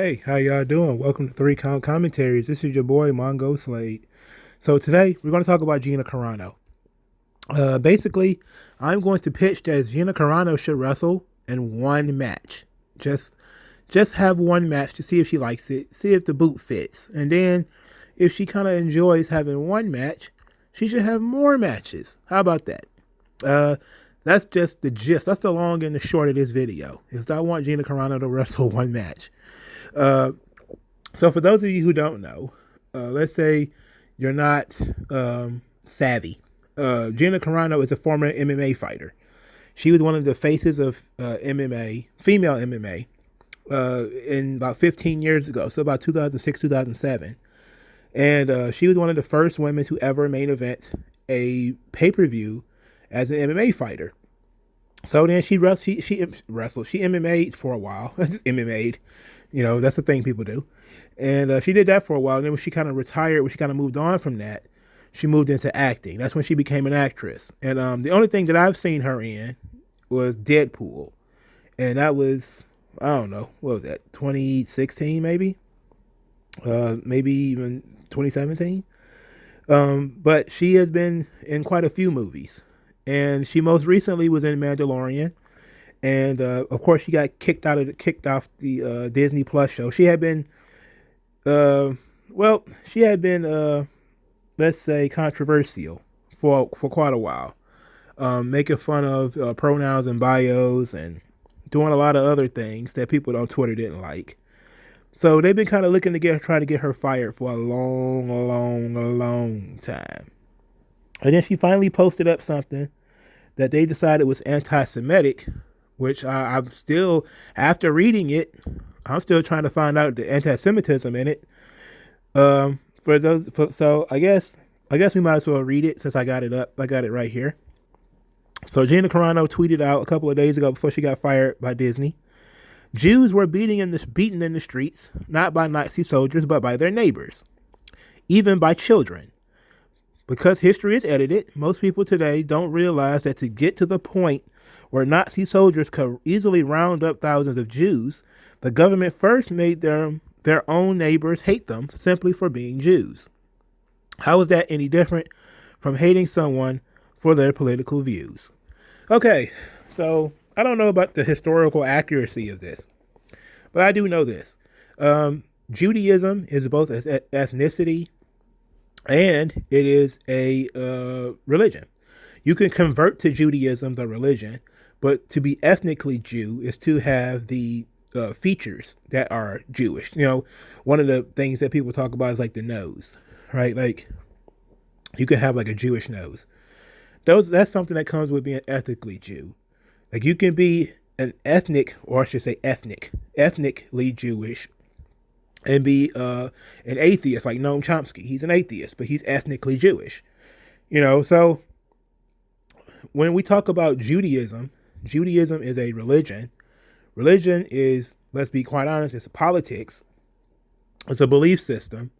Hey, how y'all doing? Welcome to Three Count Commentaries. This is your boy Mongo Slade. So today we're going to talk about Gina Carano. Basically, I'm going to pitch that Gina Carano should wrestle in one match. Just, just have one match to see if she likes it, see if the boot fits, and then if she kind of enjoys having one match, she should have more matches. How about that? Uh, that's just the gist. That's the long and the short of this video. Is I want Gina Carano to wrestle one match. Uh, So for those of you who don't know, let's say you're not savvy. Gina Carano is a former MMA fighter. She was one of the faces of MMA, female MMA, in about 15 years ago, so about 2006, 2007. And she was one of the first women to ever main event a pay-per-view as an MMA fighter. So then she wrestled. She MMA'd for a while. Just MMA'd. That's the thing people do. And she did that for a while. And then when she kind of retired, when she kind of moved on from that, she moved into acting. That's when she became an actress. And the only thing that I've seen her in was Deadpool. And that was, I don't know, what was that, 2016 maybe? Maybe even 2017? But she has been in quite a few movies. And she most recently was in Mandalorian. And of course, she got kicked off the Disney Plus show. She had been, she had been, let's say, controversial for quite a while, making fun of pronouns and bios and doing a lot of other things that people on Twitter didn't like. So they've been kind of looking to trying to get her fired for a long time. And then she finally posted up something that they decided was anti-Semitic, which I'm still, after reading it, I'm still trying to find out the anti-Semitism in it. So I guess we might as well read it since I got it up. I got it right here. So Gina Carano tweeted out a couple of days ago before she got fired by Disney. Jews were beaten in the streets, not by Nazi soldiers, but by their neighbors, even by children. Because history is edited, most people today don't realize that to get to the point where Nazi soldiers could easily round up thousands of Jews, the government first made their own neighbors hate them simply for being Jews. How is that any different from hating someone for their political views? Okay, so I don't know about the historical accuracy of this, but I do know this. Judaism is both as ethnicity and it is a religion. You can convert to Judaism, the religion, but to be ethnically Jew is to have the features that are Jewish. One of the things that people talk about is like the nose, right? Like you can have like a Jewish nose. That's something that comes with being ethnically Jew. Like you can be an ethnic, or I should say ethnically Jewish, and be an atheist like Noam Chomsky. He's an atheist, but he's ethnically Jewish. So when we talk about Judaism, Judaism is a religion. Religion is, let's be quite honest, it's politics. It's a belief system.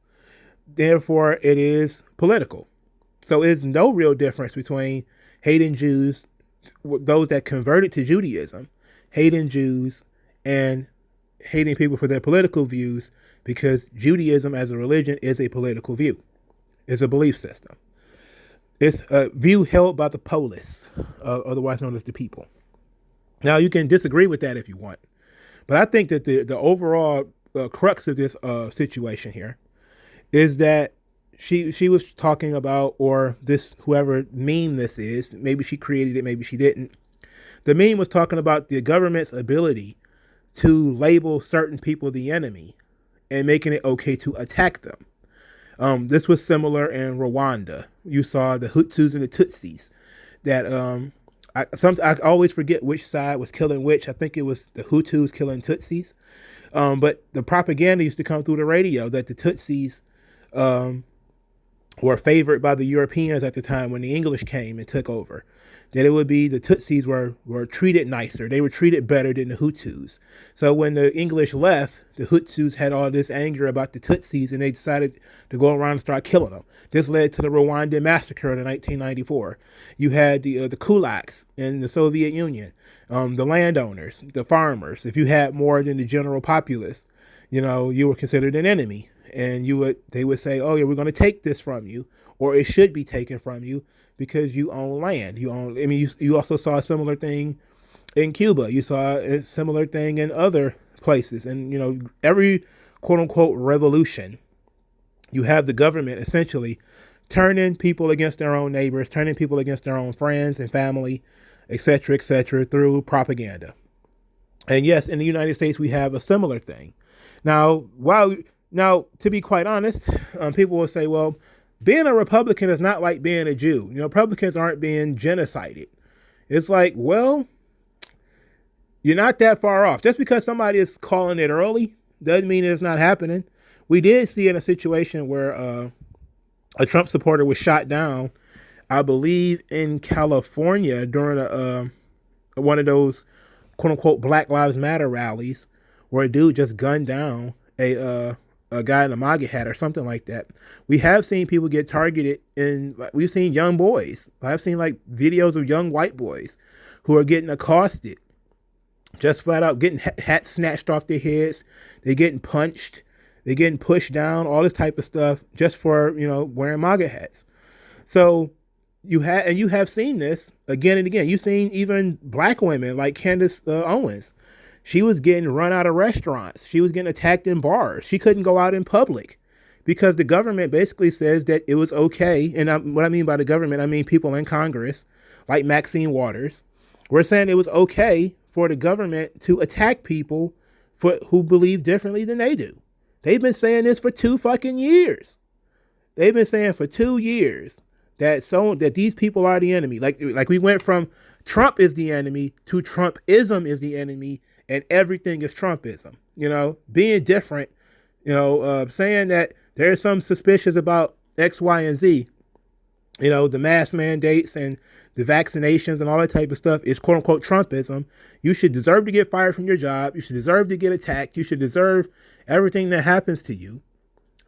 Therefore, it is political. So there's no real difference between hating Jews, those that converted to Judaism, hating Jews, and hating people for their political views, because Judaism as a religion is a political view. It's a belief system. It's a view held by the polis, otherwise known as the people. Now, you can disagree with that if you want, but I think that the overall crux of this situation here is that she was talking about, or this, whoever meme this is, maybe she created it, maybe she didn't. The meme was talking about the government's ability to label certain people the enemy and making it okay to attack them. This was similar in Rwanda. You saw the Hutus and the Tutsis. That I always forget which side was killing which. I think it was the Hutus killing Tutsis. But the propaganda used to come through the radio that the Tutsis were favored by the Europeans at the time when the English came and took over. That it would be the Tutsis were treated nicer. They were treated better than the Hutus. So when the English left, the Hutus had all this anger about the Tutsis, and they decided to go around and start killing them. This led to the Rwandan massacre in 1994. You had the kulaks in the Soviet Union, the landowners, the farmers. If you had more than the general populace, you were considered an enemy, and they would say, oh yeah, we're going to take this from you, or it should be taken from you because you own land. I mean, you also saw a similar thing in Cuba. You saw a similar thing in other places, and every quote unquote revolution, you have the government essentially turning people against their own neighbors, turning people against their own friends and family, et cetera, through propaganda. And yes, in the United States, we have a similar thing. Now, to be quite honest, people will say, well, being a Republican is not like being a Jew. Republicans aren't being genocided. It's like, well, you're not that far off. Just because somebody is calling it early doesn't mean it's not happening. We did see in a situation where a Trump supporter was shot down, I believe, in California during one of those quote unquote Black Lives Matter rallies, where a dude just gunned down a guy in a MAGA hat or something like that. We have seen people get targeted, we've seen young boys. I've seen like videos of young white boys who are getting accosted, just flat out getting hats snatched off their heads. They're getting punched. They're getting pushed down, all this type of stuff just for, wearing MAGA hats. So you have seen this again and again. You've seen even black women like Candace Owens. She was getting run out of restaurants. She was getting attacked in bars. She couldn't go out in public because the government basically says that it was okay. And what I mean by the government, I mean people in Congress like Maxine Waters. We're saying it was okay for the government to attack people who believe differently than they do. They've been saying this for 2 fucking years. They've been saying for 2 years that these people are the enemy. Like we went from Trump is the enemy to Trumpism is the enemy, and everything is Trumpism. Being different, saying that there's some suspicious about X, Y, and Z. The mask mandates and the vaccinations and all that type of stuff is quote unquote Trumpism. You should deserve to get fired from your job. You should deserve to get attacked. You should deserve everything that happens to you.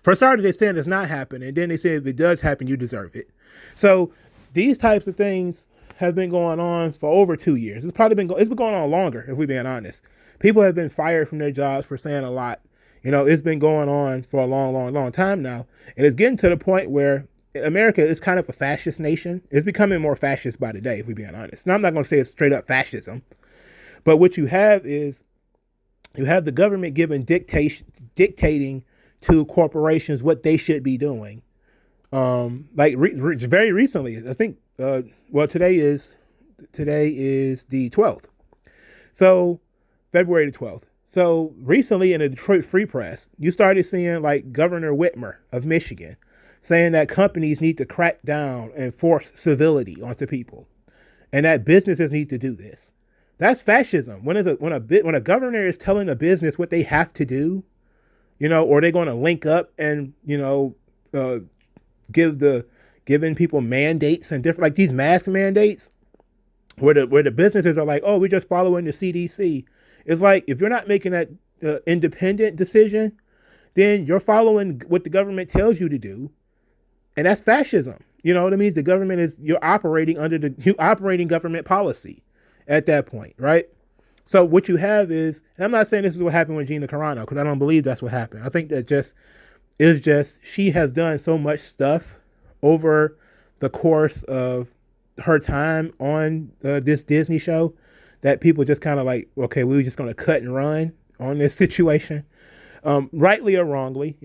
For starters, they said it's not happening. And then they say if it does happen, you deserve it. So these types of things have been going on for over 2 years. It's been going on longer, if we're being honest. People have been fired from their jobs for saying a lot. It's been going on for a long, long, long time now. And it's getting to the point where America is kind of a fascist nation. It's becoming more fascist by the day, if we're being honest. Now, I'm not going to say it's straight up fascism. But what you have is you have the government giving dictating to corporations what they should be doing. Very recently, I think, today is the 12th. So February the 12th. So recently in the Detroit Free Press, you started seeing like Governor Whitmer of Michigan saying that companies need to crack down and force civility onto people, and that businesses need to do this. That's fascism. When a governor is telling a business what they have to do, or they're going to link up and giving people mandates and different, like these mask mandates, where the businesses are like, oh, we're just following the CDC. It's like, if you're not making that independent decision, then you're following what the government tells you to do. And that's fascism. You know what I mean? The government you're operating operating government policy at that point, right? So what you have is, and I'm not saying this is what happened with Gina Carano, because I don't believe that's what happened. I think that she has done so much stuff over the course of her time on this Disney show that people just kind of like, okay, we were just going to cut and run on this situation. Rightly or wrongly,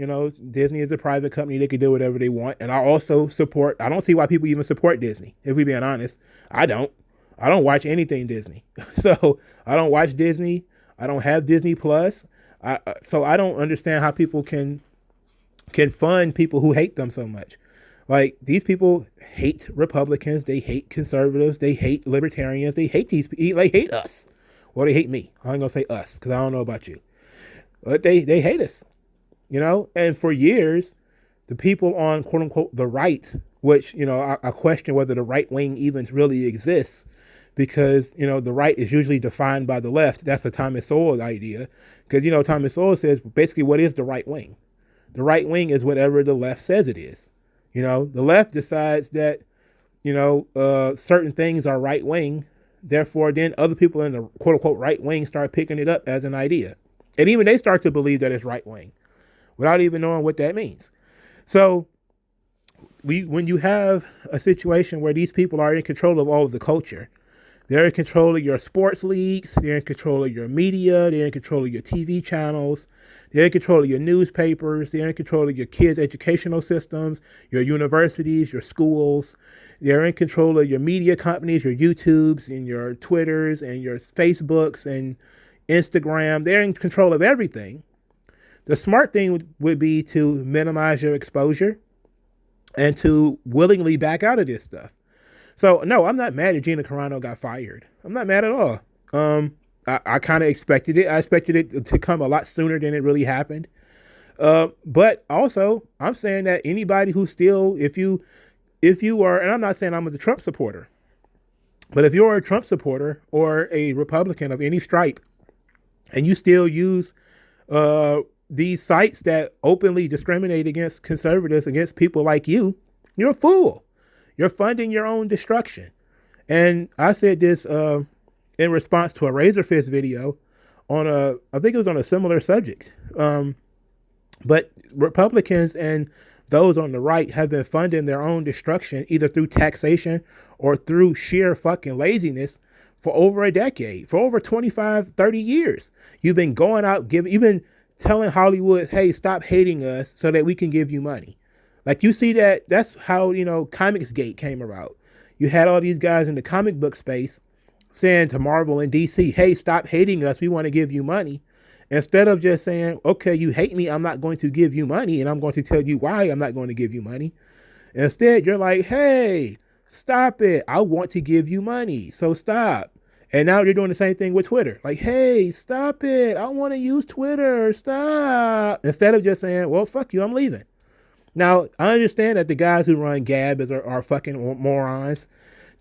Disney is a private company. They can do whatever they want. And I also I don't see why people even support Disney. If we're being honest, I don't watch anything Disney. So I don't watch Disney. I don't have Disney Plus. So I don't understand how people can fund people who hate them so much. Like, these people hate Republicans. They hate conservatives. They hate libertarians. They hate they hate us. Well, they hate me. I'm going to say us because I don't know about you. But they hate us, and for years, the people on quote unquote the right, which, I question whether the right wing even really exists, because, the right is usually defined by the left. That's a Thomas Sowell idea, because, Thomas Sowell says basically what is the right wing? The right wing is whatever the left says it is. The left decides that, certain things are right wing. Therefore, then other people in the quote unquote right wing start picking it up as an idea. And even they start to believe that it's right wing without even knowing what that means. So when you have a situation where these people are in control of all of the culture, they're in control of your sports leagues, they're in control of your media, they're in control of your TV channels, they're in control of your newspapers, they're in control of your kids' educational systems, your universities, your schools, they're in control of your media companies, your YouTubes and your Twitters and your Facebooks and Instagram. They're in control of everything. The smart thing would be to minimize your exposure and to willingly back out of this stuff. So no, I'm not mad that Gina Carano got fired. I'm not mad at all. I kind of expected it. I expected it to come a lot sooner than it really happened. But also, I'm saying that anybody who still, if you are, and I'm not saying I'm a Trump supporter, but if you're a Trump supporter or a Republican of any stripe, and you still use these sites that openly discriminate against conservatives, against people like you, you're a fool. You're funding your own destruction. And I said this in response to a Razor Fist video on I think it was on a similar subject. But Republicans and those on the right have been funding their own destruction either through taxation or through sheer fucking laziness for over a decade, for over 25, 30 years. You've been going out, you've been telling Hollywood, hey, stop hating us so that we can give you money. Like, you see that's how, Comicsgate came about. You had all these guys in the comic book space saying to Marvel and DC, hey, stop hating us. We want to give you money. Instead of just saying, okay, you hate me, I'm not going to give you money, and I'm going to tell you why I'm not going to give you money. Instead, you're like, hey, stop it. I want to give you money, so stop. And now you're doing the same thing with Twitter. Like, hey, stop it. I want to use Twitter. Stop. Instead of just saying, well, fuck you, I'm leaving. Now, I understand that the guys who run Gab are fucking morons,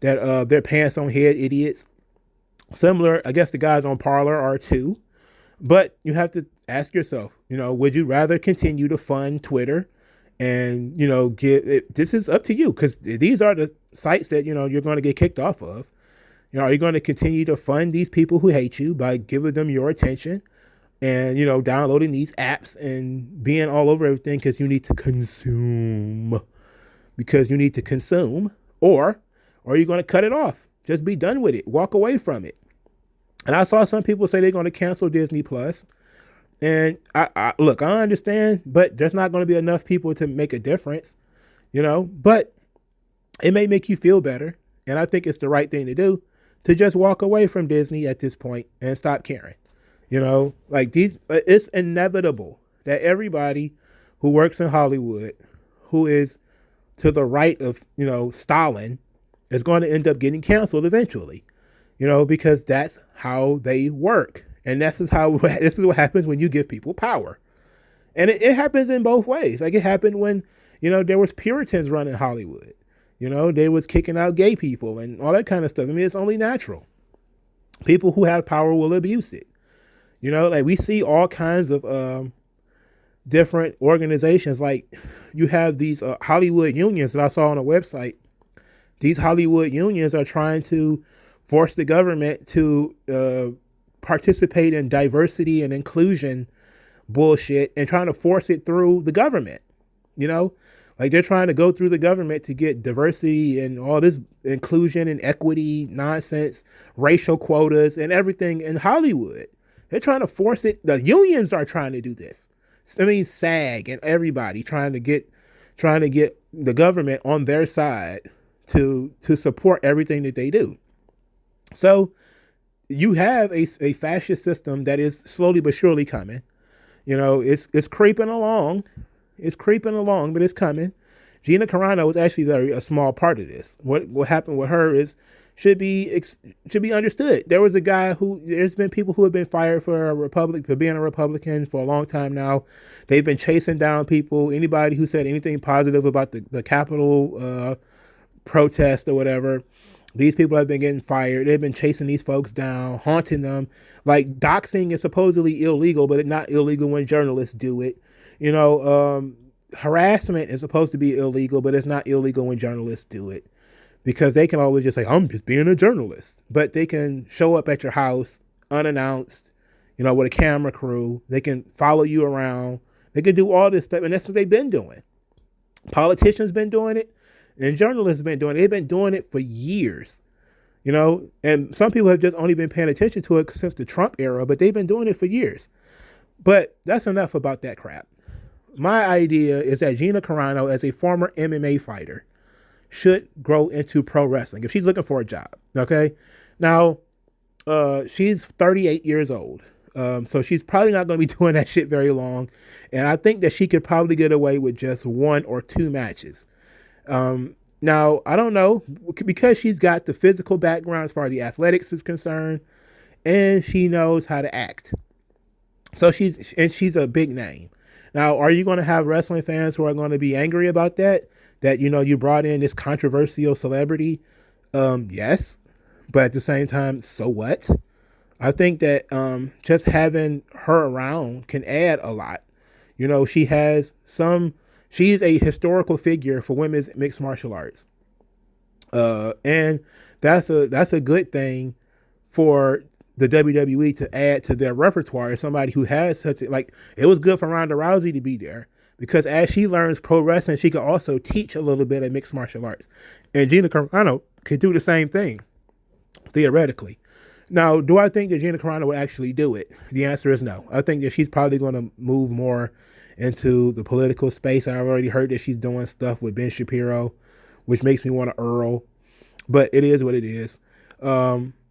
that they're pants on head idiots. Similar, I guess the guys on Parler are too. But you have to ask yourself, would you rather continue to fund Twitter and, this is up to you, because these are the sites that, you're going to get kicked off of. Are you going to continue to fund these people who hate you by giving them your attention and, downloading these apps and being all over everything because you need to consume? Or are you going to cut it off? Just be done with it. Walk away from it. And I saw some people say they're going to cancel Disney Plus. And I understand, but there's not going to be enough people to make a difference, but it may make you feel better. And I think it's the right thing to do, to just walk away from Disney at this point and stop caring. It's inevitable that everybody who works in Hollywood, who is to the right of, Stalin, is going to end up getting canceled eventually, because that's how they work. And this is what happens when you give people power. And it happens in both ways. Like, it happened when, there was Puritans running Hollywood. They was kicking out gay people and all that kind of stuff. I mean, it's only natural. People who have power will abuse it. We see all kinds of different organizations. Like, you have these Hollywood unions that I saw on a website. These Hollywood unions are trying to force the government to participate in diversity and inclusion bullshit and trying to force it through the government. Like, they're trying to go through the government to get diversity and all this inclusion and equity nonsense, racial quotas and everything in Hollywood. They're trying to force it. The unions are trying to do this. I mean, SAG and everybody trying to get the government on their side to support everything that they do. So you have a fascist system that is slowly but surely coming. It's creeping along. It's creeping along, but it's coming. Gina Carano was actually a small part of this. What happened with her should be understood. There's been people who have been fired for being a Republican for a long time now. They've been chasing down people. Anybody who said anything positive about the Capitol protest or whatever, these people have been getting fired. They've been chasing these folks down, haunting them. Like, doxing is supposedly illegal, but it's not illegal when journalists do it. Harassment is supposed to be illegal, but it's not illegal when journalists do it, because they can always just say, I'm just being a journalist, but they can show up at your house unannounced, with a camera crew. They can follow you around. They can do all this stuff, and that's what they've been doing. Politicians been doing it, and journalists been doing it. They've been doing it for years, and some people have just only been paying attention to it since the Trump era, but they've been doing it for years. But that's enough about that crap. My idea is that Gina Carano, as a former MMA fighter, should grow into pro wrestling if she's looking for a job. Okay. Now, she's 38 years old. So she's probably not going to be doing that shit very long. And I think that she could probably get away with just 1 or 2 matches. Now, I don't know, because she's got the physical background as far as the athletics is concerned, and she knows how to act. So she's a big name. Now, are you going to have wrestling fans who are going to be angry about that? That, you brought in this controversial celebrity? Yes. But at the same time, so what? I think that just having her around can add a lot. She's a historical figure for women's mixed martial arts. And that's a good thing for the WWE to add to their repertoire. Somebody who has it was good for Ronda Rousey to be there, because as she learns pro wrestling, she could also teach a little bit of mixed martial arts. And Gina Carano could do the same thing, theoretically. Now, do I think that Gina Carano would actually do it? The answer is no. I think that she's probably going to move more into the political space. I've already heard that she's doing stuff with Ben Shapiro, which makes me want to Earl. But it is what it is.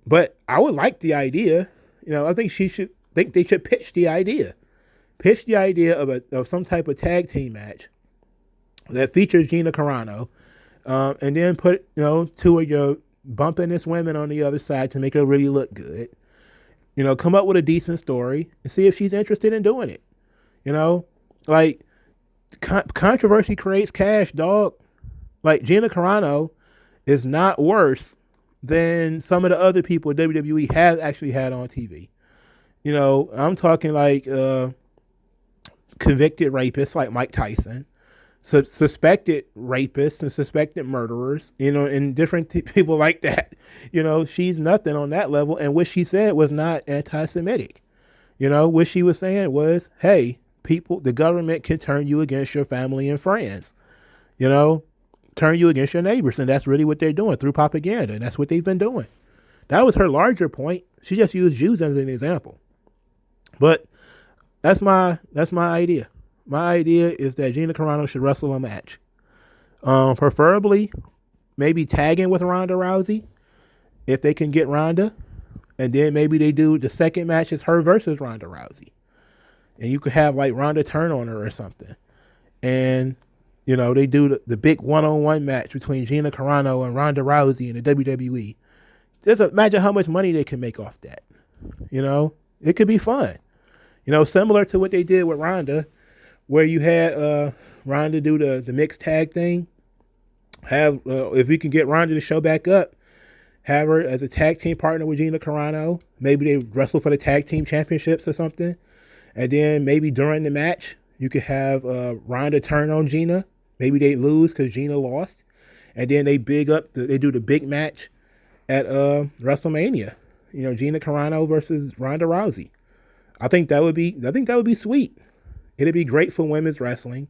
But I would like the idea. I think they should pitch the idea. Pitch the idea of some type of tag team match that features Gina Carano, and then put 2 of your bumpinest women on the other side to make her really look good. Come up with a decent story and see if she's interested in doing it. Controversy creates cash, dog. Gina Carano is not worse than some of the other people WWE have actually had on TV. I'm talking convicted rapists like Mike Tyson, suspected rapists and suspected murderers, and different people like that. She's nothing on that level. And what she said was not anti-Semitic. What she was saying was, hey, people, the government can turn you against your family and friends, turn you against your neighbors. And that's really what they're doing through propaganda. And that's what they've been doing. That was her larger point. She just used Jews as an example. But that's my idea. My idea is that Gina Carano should wrestle a match. Preferably, maybe tagging with Ronda Rousey, if they can get Ronda. And then maybe they do the second match is her versus Ronda Rousey. And you could have Ronda turn on her or something. And, they do the big one-on-one match between Gina Carano and Ronda Rousey in the WWE. Just imagine how much money they can make off that. It could be fun. Similar to what they did with Ronda, where you had Ronda do the mixed tag thing. If we can get Ronda to show back up, have her as a tag team partner with Gina Carano. Maybe they wrestle for the tag team championships or something. And then maybe during the match, you could have Ronda turn on Gina. Maybe they lose because Gina lost. And then they do the big match at WrestleMania. Gina Carano versus Ronda Rousey. I think that would be sweet. It'd be great for women's wrestling.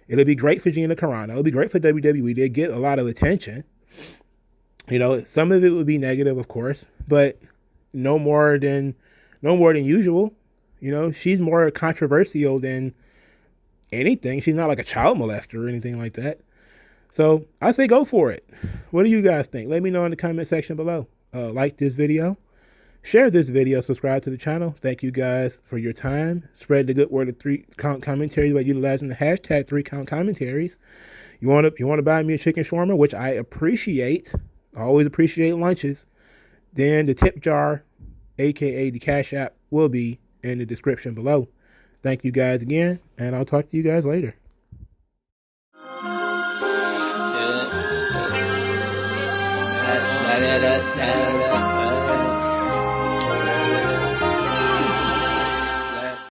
It'd be great for Gina Carano. It'd be great for WWE. They'd get a lot of attention. Some of it would be negative, of course, but no more than usual. She's more controversial than anything. She's not like a child molester or anything like that. So I say go for it. What do you guys think? Let me know in the comment section below. Like this video. Share this video, subscribe to the channel. Thank you guys for your time. Spread the good word of 3 Count Commentaries by utilizing the hashtag 3 Count Commentaries. You want to buy me a chicken shawarma, which I appreciate. I always appreciate lunches. Then the tip jar, aka the Cash App, will be in the description below. Thank you guys again, and I'll talk to you guys later. Da da da da.